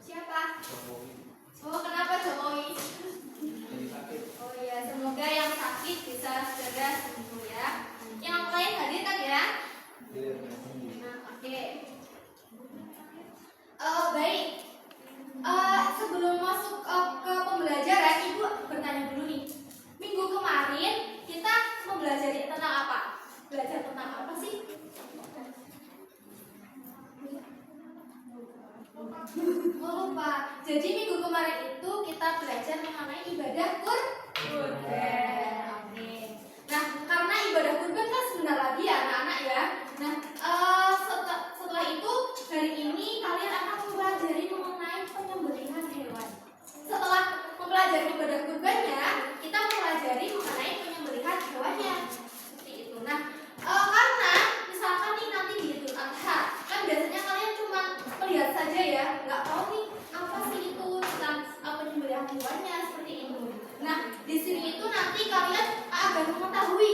Siapa? Oh, kenapa Jokowi? Oh iya, semoga yang sakit bisa segera sembuh ya. Yang lain hadir kan ya? Nah, oke. Baik. Sebelum masuk ke pembelajaran, Ibu bertanya dulu nih. Minggu kemarin kita mempelajari tentang apa? Belajar tentang apa sih? Oh, lupa. Jadi minggu kemarin itu kita belajar mengenai ibadah kurban. Oke. Nah, karena ibadah kurban kan sebentar lagi ya anak-anak ya. Nah, setelah itu hari ini kalian akan mempelajari mengenai penyembelihan hewan. Setelah mempelajari ibadah kurbannya, kita mempelajari mengenai penyembelihan hewannya. Seperti itu. Nah, karena misalkan nih nanti di Idul Adha, kan biasanya kalian cuma melihat saja ya, nggak tahu nih apa sih itu tentang penyembelihan hewannya seperti itu. Nah, di sini itu nanti kalian akan mengetahui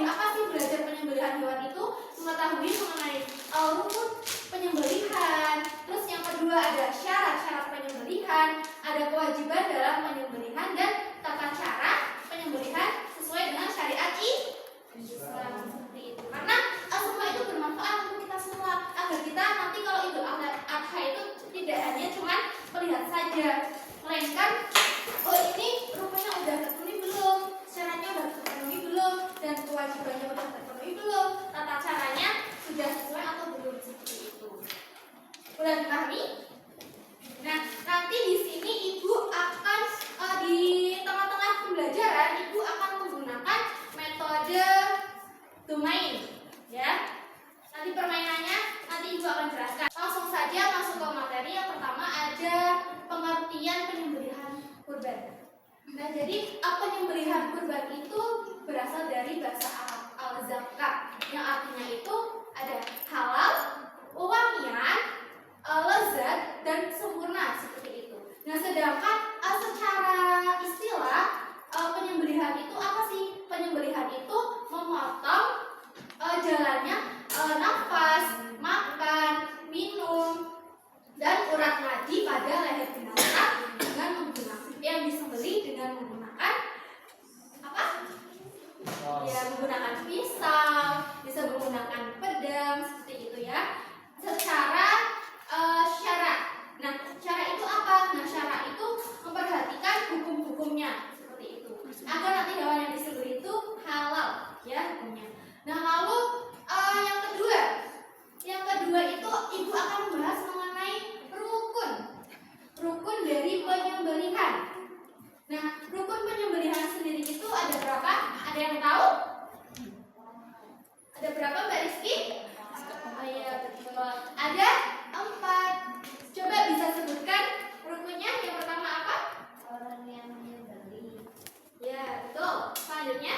apa sih belajar penyembelihan hewan itu, mengetahui mengenai rukun penyembelihan. Terus yang kedua ada syarat-syarat penyembelihan, ada kewajiban dalam penyembelihan dan tata cara penyembelihan sesuai dengan syariat Islam seperti itu. Karena semua itu bermanfaat untuk kita semua agar kita nanti kalau Idul Adha itu tidak hanya cuma melihat saja, melainkan oh ini rukunnya udah terpenuhi belum, syaratnya udah terpenuhi belum, dan kewajibannya udah terpenuhi belum, tata caranya sudah sesuai atau belum seperti itu. Udah dipahami? Nah, nanti di sini Ibu akan di tengah-tengah pembelajaran Ibu akan menggunakan metode domain, ya. Nanti permainannya nanti Ibu akan jelaskan. Langsung saja masuk ke materi. Yang pertama ada pengertian penyembelihan kurban. Nah, jadi penyembelihan kurban itu berasal dari bahasa Arab al-zakah, yang artinya itu ada halal, wangian, lezat dan sempurna seperti itu. Nah, sedangkan secara istilah penyembelihan itu apa sih? Penyembelihan itu memotong jalannya nafas, makan, minum, dan urat nadi pada leher binatang dengan menggunakan yang disembelih dengan menggunakan apa? Ya, menggunakan pisau, bisa menggunakan pedang seperti itu ya. Secara syarat. Nah, syarat itu apa? Nah, syarat itu memperhatikan hukum-hukumnya seperti itu. Agar nanti hewan yang disembelih itu halal ya hukumnya. Nah, lalu yang kedua itu Ibu akan membahas mengenai rukun dari penyembelihan. Nah, rukun penyembelihan sendiri itu ada berapa? Ada yang tahu? Ada berapa Mbak Rizky? Oh iya, betul. Ada 4. Coba bisa sebutkan rukunnya. Yang pertama apa? Orang yang menyembelih. Ya, betul. Selanjutnya?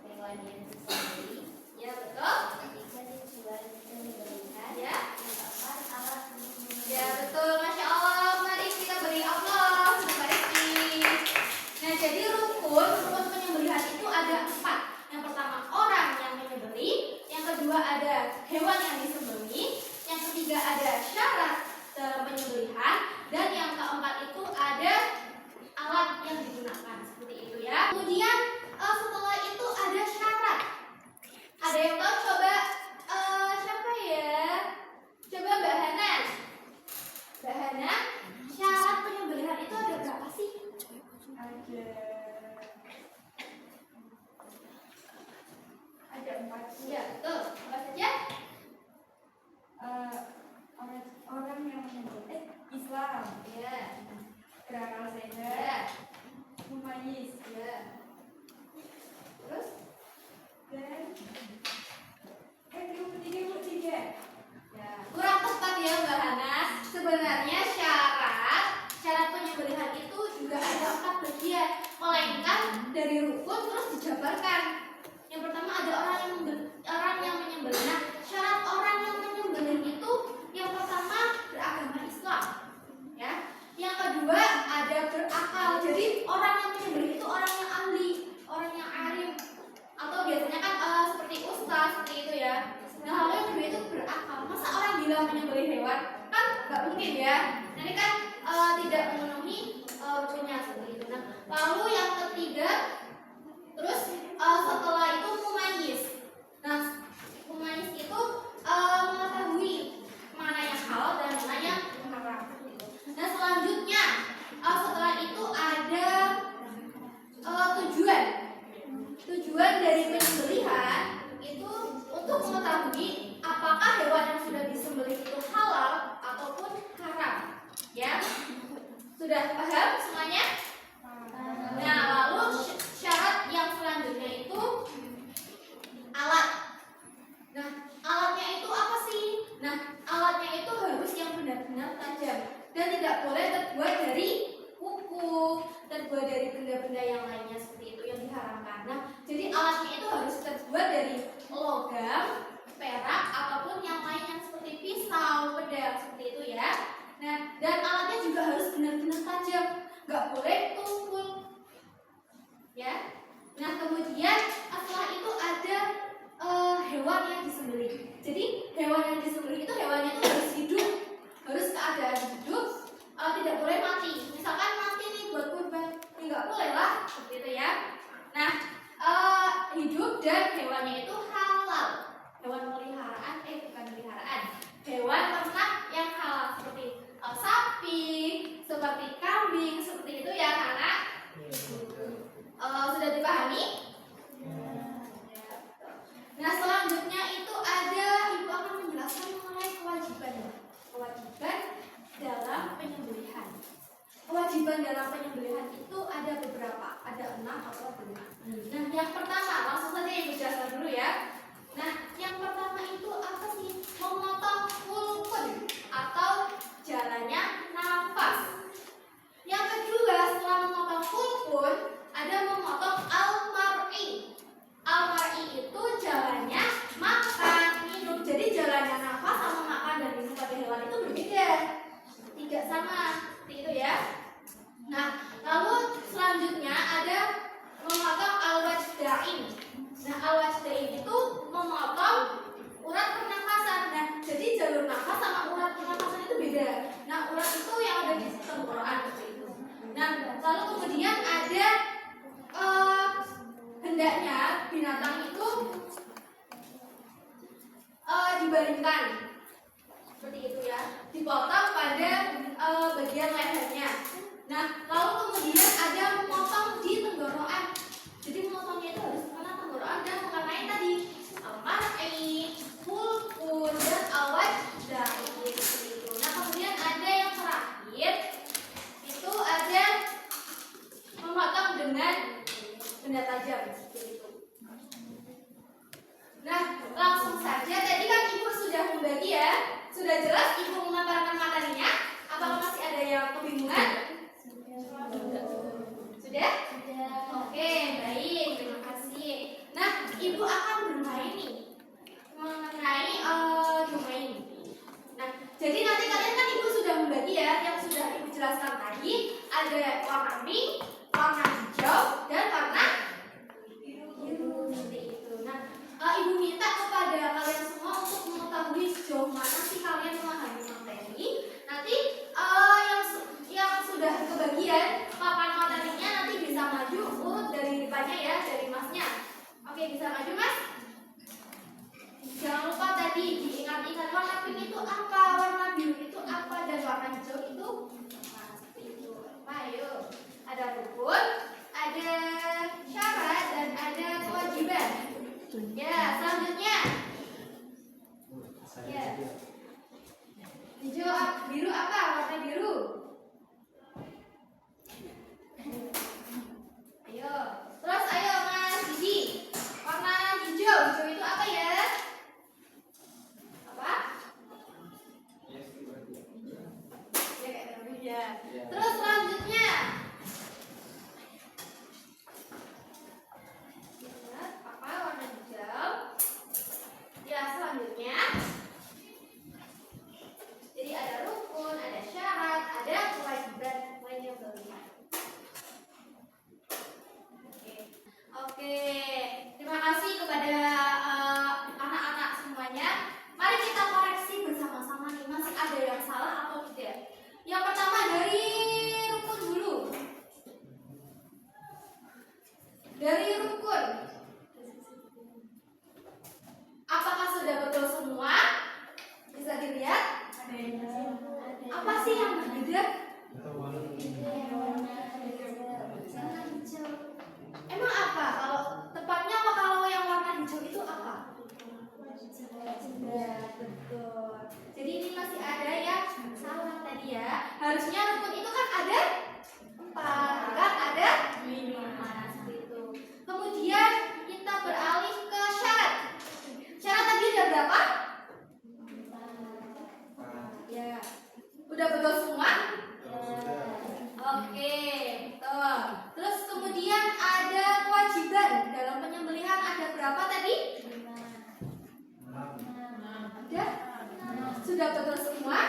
Hewan yang disembelih. Ya, betul. Ketiga, tujuan penyembelihan. Ya. Yang keempat, alat penyembelihan. Ya, betul. Masya Allah. Mari kita beri Allah untuk Mbak Rizky. Nah, jadi rukun penyembelihan itu ada 4. Yang pertama orang yang menyembelih, yang kedua ada hewan yang disembelih, yang ketiga ada syarat dalam penyembelihan, dan yang keempat itu ada alat yang digunakan seperti itu ya. Kemudian setelah itu ada syarat. Ada yang tahu? Coba siapa ya? Coba Mbak Hana. Mbak Hana, syarat penyembelihan itu ada berapa sih? Ada 4. Ya, betul. Apa saja? Orang yang menyembelih Islam, Ya. berakal Ya. sehat, mumayyiz, Ya. Terus? dan ketiga. Ya, kurang tepat ya Mbak Hana. Sebenarnya syarat penyembelihan itu juga ada 4 bagian, melainkan dari rukun terus dijabarkan. Yang pertama ada orang yang menyembelih. Nah, syarat orang yang menyembelih itu yang pertama beragama Islam, ya. Yang kedua ada berakal. Jadi orang yang menyembelih itu orang yang ahli, orang yang alim, atau biasanya kan seperti ustaz seperti itu ya. Nah, lalu yang kedua itu berakal. Masa orang gila menyembelih hewan? Kan nggak mungkin ya. Ini kan tidak memenuhi rukunnya seperti itu. Nah, lalu yang ketiga, terus setelah itu mumayyiz. Nah, mumayyiz itu mengetahui mana yang halal dan mana yang haram. Nah, selanjutnya setelah itu ada tujuan dari penyembelihan itu untuk mengetahui apakah hewan yang sudah disembelih itu halal ataupun haram. Ya, sudah paham semuanya? Nah, lalu syarat yang selanjutnya itu alat. Nah, alatnya itu apa sih? Nah, alatnya itu harus yang benar-benar tajam dan tidak boleh terbuat dari kuku, terbuat dari benda-benda yang lainnya seperti itu yang diharamkan. Nah, jadi alatnya itu harus terbuat dari logam, perak ataupun yang lainnya seperti pisau, pedang seperti itu ya. Nah, dan alatnya juga harus benar-benar tajam, nggak boleh tumpul. Ya. Nah, kemudian setelah itu ada hewan yang disembelih. Jadi hewan yang disembelih itu hewannya itu harus hidup, harus keadaan hidup, tidak boleh mati. Misalkan mati nih buat kurban, nggak boleh lah, seperti itu ya. Nah, hidup dan hewannya itu halal. Hewan peliharaan, bukan peliharaan, hewan ternak yang halal seperti sapi, seperti kambing, seperti itu ya anak. Sudah dipahami? Nah, selanjutnya itu ada, ibu akan menjelaskan mengenai kewajiban dalam penyembelihan. Kewajiban dalam penyembelihan itu ada beberapa, ada 6 atau 5. Nah, yang pertama, langsung saja ibu jelaskan dulu ya. Nah, yang pertama itu apa sih? Memotong kulkun atau jalannya nafas. Yang kedua, setelah memotong kulkun, ada memotong al-mar'i. Al-mar'i itu jalannya makan, minum. Jadi jalannya nafas sama makan dan minum pada hewan itu berbeda. Tidak sama, seperti itu ya. Nah, lalu selanjutnya ada memotong al-wajdain. Nah, al-wajdain itu memotong urat pernafasan. Nah, jadi jalur nafas sama urat pernafasan itu beda. Nah, urat itu yang ada di tenggorokan seperti itu. Nah, lalu kemudian ada hendaknya binatang itu dibaringkan seperti itu ya, dipotong pada bagian lehernya. Nah, lalu kemudian ada memotong di tenggorokan. Jadi memotongnya itu harus kena tenggorokan dan mengenai tadi al-mar'i, kulkun, dan al-wajdain seperti itu. Nah, kemudian ada yang terakhir itu ada memotong dengan benda tajam seperti itu. Nah, langsung saja. Tadi kan ibu sudah membagi ya, sudah jelas ibu memaparkan materinya. Apakah masih ada yang kebingungan? Sudah? Oke, baik, terima kasih. Nah, ibu akan bermain nih mengenai domain. Nah, jadi nanti kalian kan ibu sudah membagi ya, yang sudah ibu jelaskan tadi ada warna pink, warna hijau, dan warna biru seperti itu. Nah, ibu minta kepada kalian semua untuk mengetahui sejauh mana sih kalian memahami materi. Nanti yang sudah kebagian papan materinya nanti bisa maju urut dari depannya ya, dari masnya. Oke, bisa maju mas. Jangan lupa tadi diingat-ingat warna pink itu apa, warna biru itu apa, dan warna hijau itu apa. Seperti itu. Ayo, ada rukun, ada syarat, dan ada kewajiban. Ya, selanjutnya. Ya. Hijau, biru apa? Warna biru. Ayo. Terus ayo Mas Didi. Warna hijau. Hijau itu apa ya? Apa? Ya, kayak tadi ya. Terus selanjutnya. Apa warna hijau? Ya, selanjutnya. Jadi ada rukun, ada syarat, ada kewajiban lainnya berlihat. Oke. Terima kasih kepada anak-anak semuanya. Mari kita koreksi bersama-sama nih, masih ada yang salah atau tidak? ada warna hijau. Emang apa? Kalau tepatnya apa kalau yang warna hijau itu apa? Ya, betul. Jadi ini masih ada yang salah tadi ya. Harusnya rukun itu kan ada 4, kan ada 5 seperti itu. Kemudian kita beralih ke syarat. Syarat tadi ada berapa? Ya. Udah betul semua? Oke, betul. Terus kemudian ada kewajiban dalam penyembelihan ada berapa tadi? Ada? Sudah betul semua?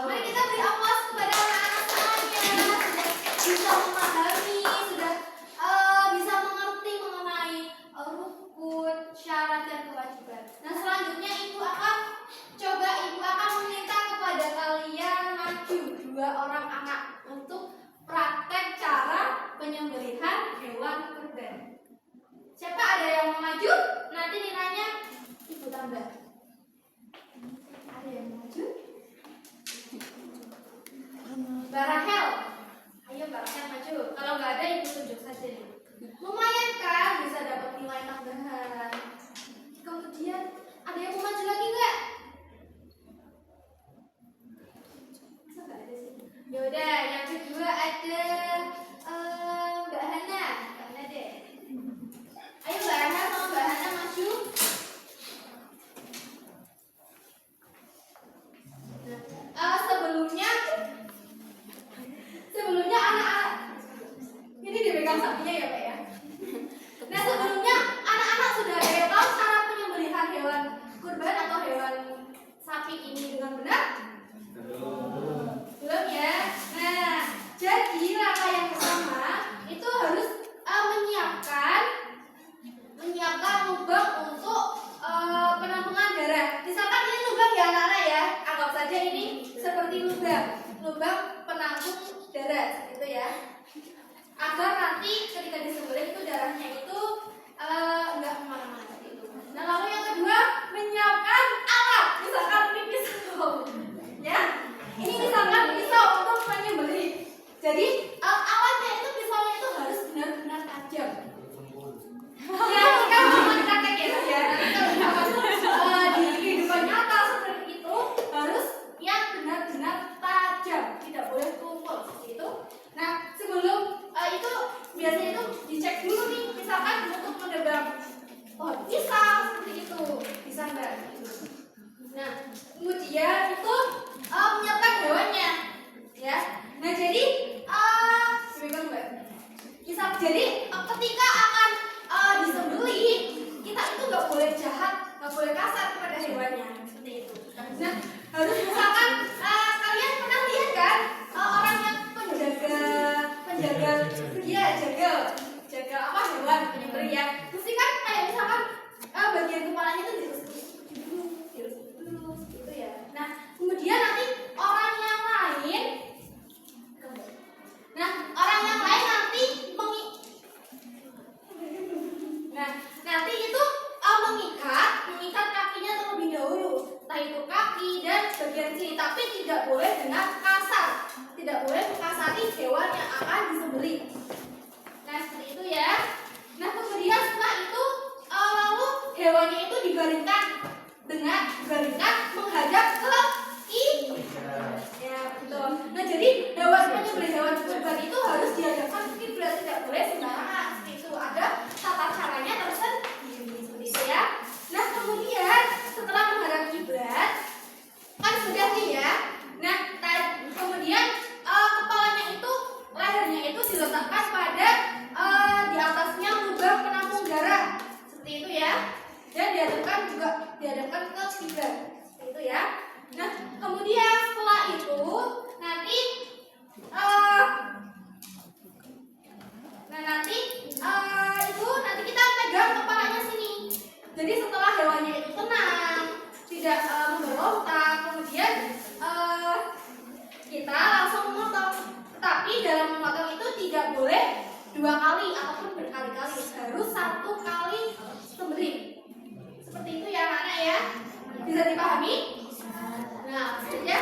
Mari kita beri aplaus kepada anak-anak semuanya. Sudah bisa memahami, sudah bisa mengerti mengenai rukun, syarat dan kewajiban. Nah selanjutnya ibu akan meminta kepada kalian maju 2 orang anak untuk praktek cara penyembelihan hewan kurban. Siapa ada yang mau maju? Nanti nilainya ibu tambah. Ada yang mau maju? Mbak Rahel, ayo Mbak Rahel maju. Kalau nggak ada ibu tunjuk saja nih. Lumayan kan bisa dapat nilai tambahan. Kemudian ada yang mau maju lagi nggak? Masa nggak ada sih? Yaudah, yang kedua ada Mbak Hana. Mbak Hana deh. Ayo Mbak Rahel sama Mbak Hana maju. Sebelumnya anak-anak ini dipegang sapinya ya Pak ya. Nah sebelumnya anak-anak sudah ada yang tahu cara penyembelihan hewan kurban atau hewan sapi ini dengan benar? Belum ya. Nah jadi langkah yang pertama itu harus menyiapkan lubang untuk penampungan darah. Misalkan ini lubang ya anak-anak ya, anggap saja ini seperti lubang penampung darah gitu ya, agar nanti ketika disembelih itu darahnya itu enggak kemana-mana seperti itu. Nah lalu yang kedua menyiapkan alat, misalkan ini pisau ya, ini misalkan pisau untuk menyembelih. Jadi alatnya itu pisaunya itu harus benar-benar tajam. Ya jika memang praktek ya, kalau di kehidupan nyata seperti itu harus yang benar-benar tajam, tidak boleh tumpul seperti itu. Nah sebelum itu biasanya itu dicek dulu nih, misalkan untuk menebang pohon pisang seperti itu, bisa nggak? Nah kemudian itu menyiapkan hewannya, ya. Nah jadi jadi ketika akan disembelih kita itu nggak boleh jahat, nggak boleh kasar kepada hewannya seperti itu. Nah harus misalkan kalian pernah lihat kan orang yang penjaga dia jaga apa hewan penyembelih ya, mesti kan kayak misalkan bagian kepalanya itu dilus gitu ya. Nah kemudian nanti orang yang lain nanti itu mengikat kakinya terlebih dahulu, entah itu kaki dan bagian sini, tapi tidak boleh dengan kasar, tidak boleh mengkasari hewan yang akan disembelih. Nah seperti itu ya. Nah kemudian setelah itu lalu hewannya itu dibaringkan menghadap ke kiblat. Ya betul. Nah jadi penyembelih hewan kurban itu harus dihadapkan ke kiblat, tidak boleh sembarangan. Seperti itu, ada tata caranya tersendiri seperti itu ya. Nah kemudian setelah menghadap kiblat kan sudah nih ya. Nah kemudian kepalanya itu, lehernya itu diletakkan pada di atasnya lubang penampung darah seperti itu ya, dan dihadapkan ke kiblat seperti itu ya. Nah kemudian setelah itu nanti nanti kita pegang kepalanya sini. Jadi setelah hewannya itu tenang, tidak memberontak, kemudian kita langsung memotong. Tetapi dalam memotong itu tidak boleh 2 kali ataupun berkali-kali, harus 1 kali sembelih. Seperti itu ya anak-anak ya. Bisa dipahami? Nah, saja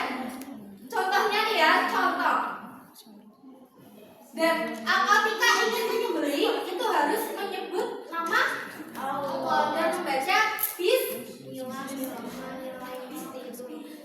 contoh Dan ketika ingin menyembelih itu harus menyebut nama Allah dan membaca Bismillahirrahmanirrahim.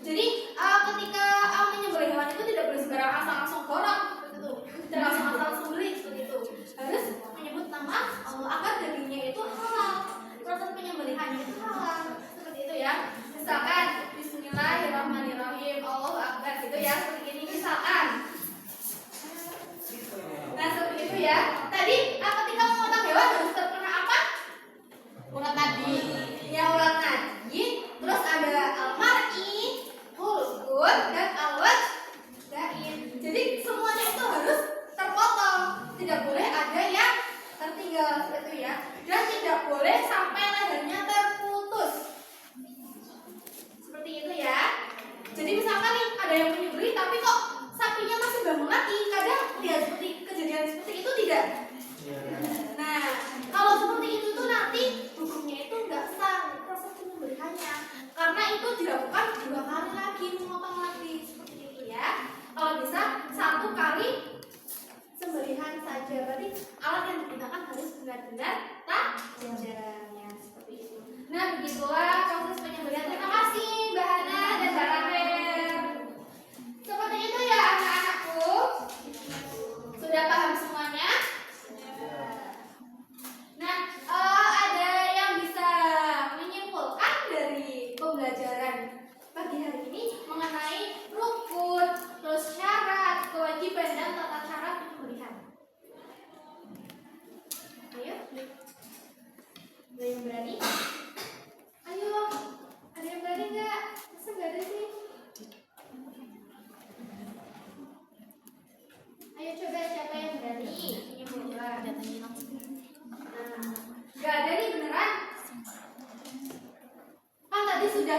Jadi ketika menyembelih hewan itu tidak boleh sembarang asal langsung goreng seperti itu, tidak langsung sembelih seperti itu. Harus menyebut nama Allah agar dagingnya itu halal, proses penyembelihannya itu halal seperti itu ya. Misalkan Bismillahirrahmanirrahim, Allahu Akbar gitu ya, seperti ini misalkan. Nah seperti itu ya. Tadi ketika memotong hewan harus terkena apa? Urat nadi. Ya urat nadi. Terus ada al-mar'i, hulqun, dan al-wajdain. Jadi semuanya itu harus terpotong. Tidak boleh ada yang tertinggal seperti itu ya. Dan tidak boleh sampai lehernya terputus. Seperti itu ya. Jadi misalkan nih ada yang menyembelih tapi kok sapinya masih bangun lagi, kadang lihat seperti kejadian seperti itu tidak. Nah, kalau seperti itu tuh nanti hukumnya itu nggak sah proses penyembelihannya, karena itu dilakukan 2 kali lagi, memotong lagi seperti itu ya. Kalau bisa 1 kali sembelihan saja, berarti alat yang digunakan harus benar-benar tajamnya seperti itu. Nah, begitulah proses penyembelihan. Terima kasih Mbak Hana dan Mbak Rahel. Seperti itu ya anak-anakku. Sudah paham semuanya? Nah, ada yang bisa menyimpulkan dari pembelajaran pagi hari ini mengenai rukun, terus syarat, kewajiban dan tata cara penyembelihan. Ayo, ada yang berani? Ayo, ada yang berani nggak? Masa nggak ada sih? Ayo coba siapa yang berani menyimpulkan? Nah, nggak ada nih beneran? Kan tadi sudah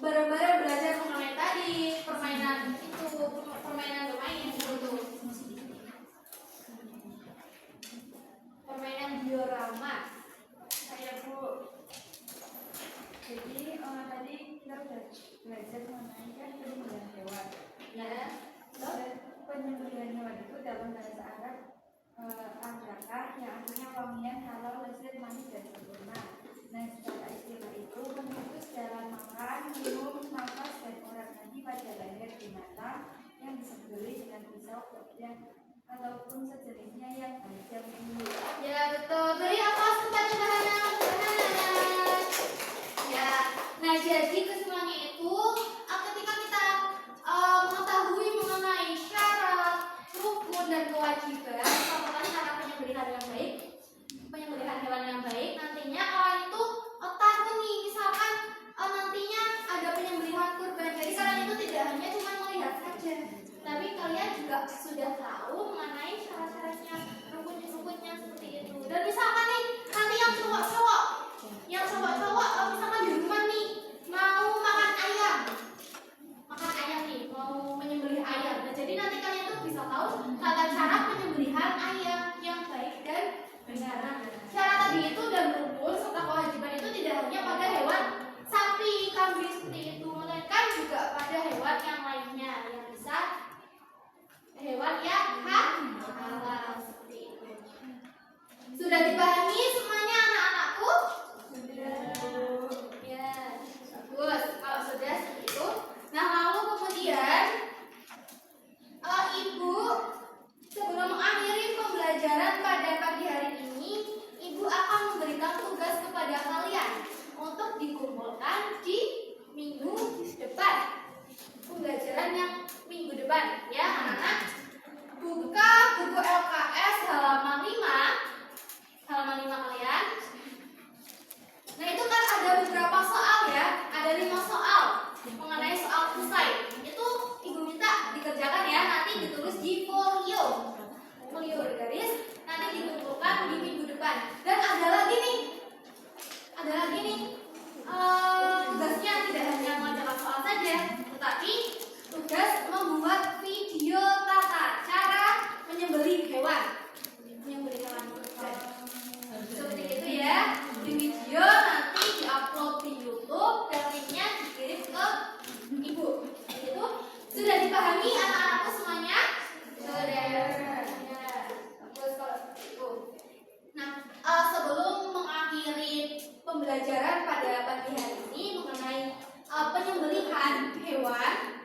bareng-bareng belajar mengenai tadi permainan itu, permainan bermain itu, permainan diorama. Saya Bu. Jadi tadi kita udah belajar mengenai kan penyembelihan hewan. Ya. Dan penyembelihan hewan itu dalam bahasa Arab adakah yang artinya wangian, halal, lezat, manis dan sempurna. Nah, secara istilah itu memutus jalan makan, minum, nafas dan urat nadi pada leher binatang yang disembelih dengan pisau, pedang ataupun sejenisnya yang tajam ini. Ya betul. Beri aplaus kepada Mbak Hana. Ya. Nah jadi kesemuanya itu ketika kita mengetahui mengenai syarat, rukun dan kewajiban serta cara penyembelihan yang baik, penyembelihan hewan yang baik, nantinya kalian itu tahu nih misalkan nantinya ada penyembelihan kurban. Jadi kalian itu tidak hanya cuma melihat saja, tapi kalian juga sudah tahu mengenai syarat-syaratnya, rukun-rukunnya seperti itu. Dan misalkan nih nanti yang cowok-cowok misalkan di rumah nih mau makan ayam nih, mau menyembelih ayam. Nah jadi nanti kalian tuh bisa tahu tata cara penyembelihan ayam yang baik dan benar. Syarat tadi itu dan rukun serta kewajiban itu tidak hanya pada hewan sapi, kambing seperti itu, melainkan juga pada hewan yang lainnya yang bisa hewan yang halal seperti itu. Sudah dipahami semuanya anak-anakku? Sudah. Ya, bagus. Kalau sudah seperti itu, nah lalu kemudian Ibu sebelum mengakhiri pembelajaran pada pagi hari ini, Ibu akan memberikan tugas kepada kalian untuk dikumpulkan di minggu depan. Pembelajaran yang minggu depan ya anak-anak. Buka buku LKS halaman 5 kalian. Nah itu kan ada beberapa soal ya, ada 5 soal mengenai soal usai. Itu Ibu minta dikerjakan ya, nanti ditulis di folio garis, nanti dikumpulkan di minggu depan. Dan ada lagi nih tugasnya tidak hanya mengerjakan soal saja, tetapi tugas membuat video tata cara menyembelih hewan. Seperti itu ya. Di video nanti diupload di YouTube dan linknya dikirim ke Ibu. Itu sudah dipahami anak-anakku semuanya? Sudah. Ya. olahan hewan